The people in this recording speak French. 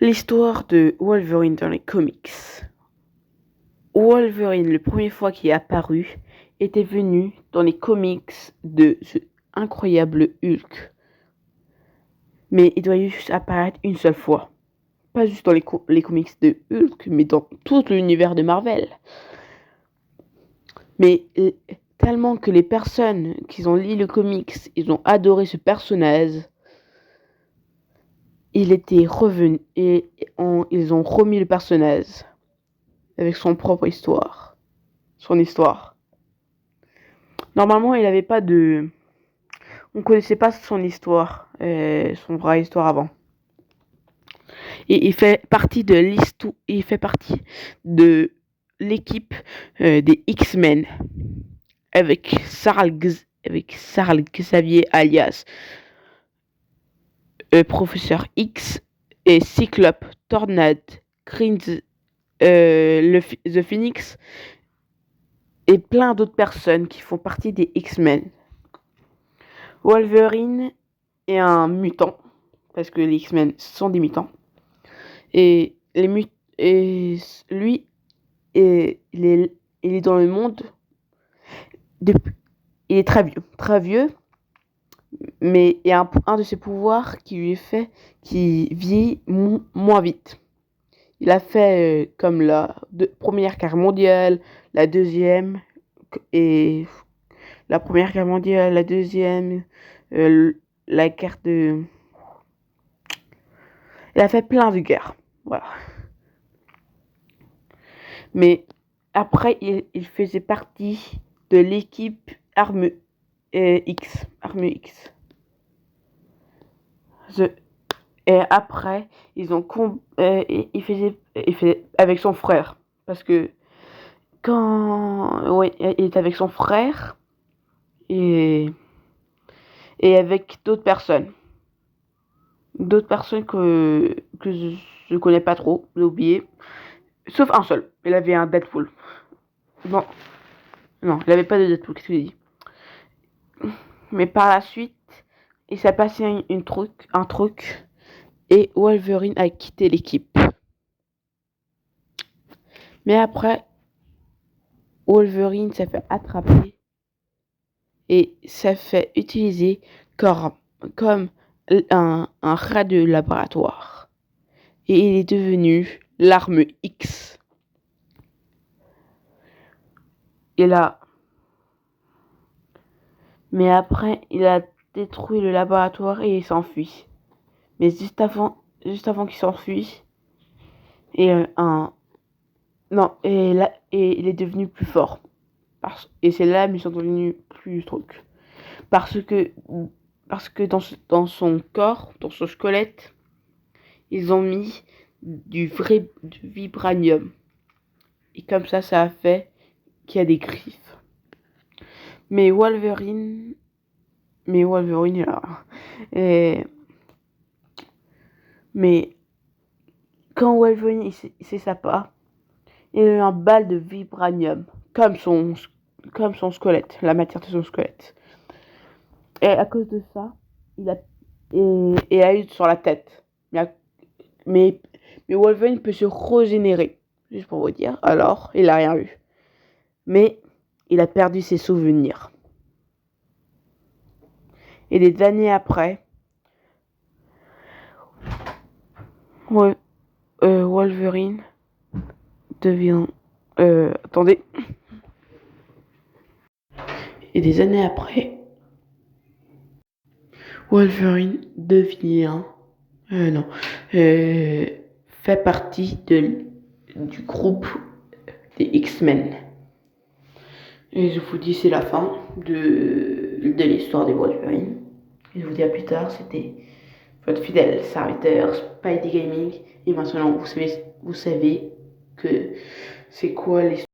L'histoire de Wolverine dans les comics. Wolverine, la première fois qu'il est apparu, était venu dans les comics de ce incroyable Hulk. Mais il doit juste apparaître une seule fois. Pas juste dans les comics de Hulk, mais dans tout l'univers de Marvel. Mais tellement que les personnes qui ont lu le comics, ils ont adoré ce personnage. Il était revenu et ils ont remis le personnage avec son propre histoire. Son histoire. Normalement, il n'avait pas de... On connaissait pas son histoire, son vraie histoire avant. Et il fait partie de l'histoire, il fait partie de l'équipe des X-Men avec Charles Xavier alias Professeur X et Cyclope, Tornade, Green, The Phoenix et plein d'autres personnes qui font partie des X-Men. Wolverine est un mutant parce que les X-Men sont des mutants. Et lui, il est dans le monde. Il est très vieux, mais il y a un de ses pouvoirs qui lui fait qu'il vieillit moins vite. Il a fait comme la Première Guerre mondiale, la deuxième, et la Première Guerre mondiale, la deuxième, la guerre de... Il a fait plein de guerres, voilà. Mais après, il faisait partie de l'équipe Arme X. Et après, ils ont il faisait avec son frère. Parce que il était avec son frère et avec d'autres personnes. D'autres personnes que je connais pas trop, j'ai oublié. Sauf un seul. Il avait un Deadpool. Non, il avait pas de Deadpool, qu'est-ce que j'ai dit? Mais par la suite, il s'est passé un truc et Wolverine a quitté l'équipe. Mais après, Wolverine s'est fait attraper et s'est fait utiliser comme un rat de laboratoire. Et il est devenu l'arme X. Mais après, il a détruit le laboratoire et il s'enfuit. Mais juste avant qu'il s'enfuit, et il est devenu plus fort. Et c'est là qu'ils sont devenus plus trucs. Parce que dans son corps, dans son squelette, ils ont mis du vibranium. Et comme ça a fait qu'il y a des griffes. Mais Wolverine là. Mais quand Wolverine il s'échappe, il a eu un balle de vibranium. Comme son squelette, la matière de son squelette. Et à cause de ça, il a eu sur la tête. Mais Wolverine peut se régénérer. Juste pour vous dire. Alors, il a rien eu. Mais il a perdu ses souvenirs. Et des années après, Wolverine devient... attendez. Et des années après, Wolverine devient... fait partie du groupe des X-Men. Et je vous dis, c'est la fin de l'histoire des Wolverine. Et je vous dis à plus tard, c'était votre fidèle serviteur Spidey Gaming. Et maintenant, vous savez que c'est quoi l'histoire.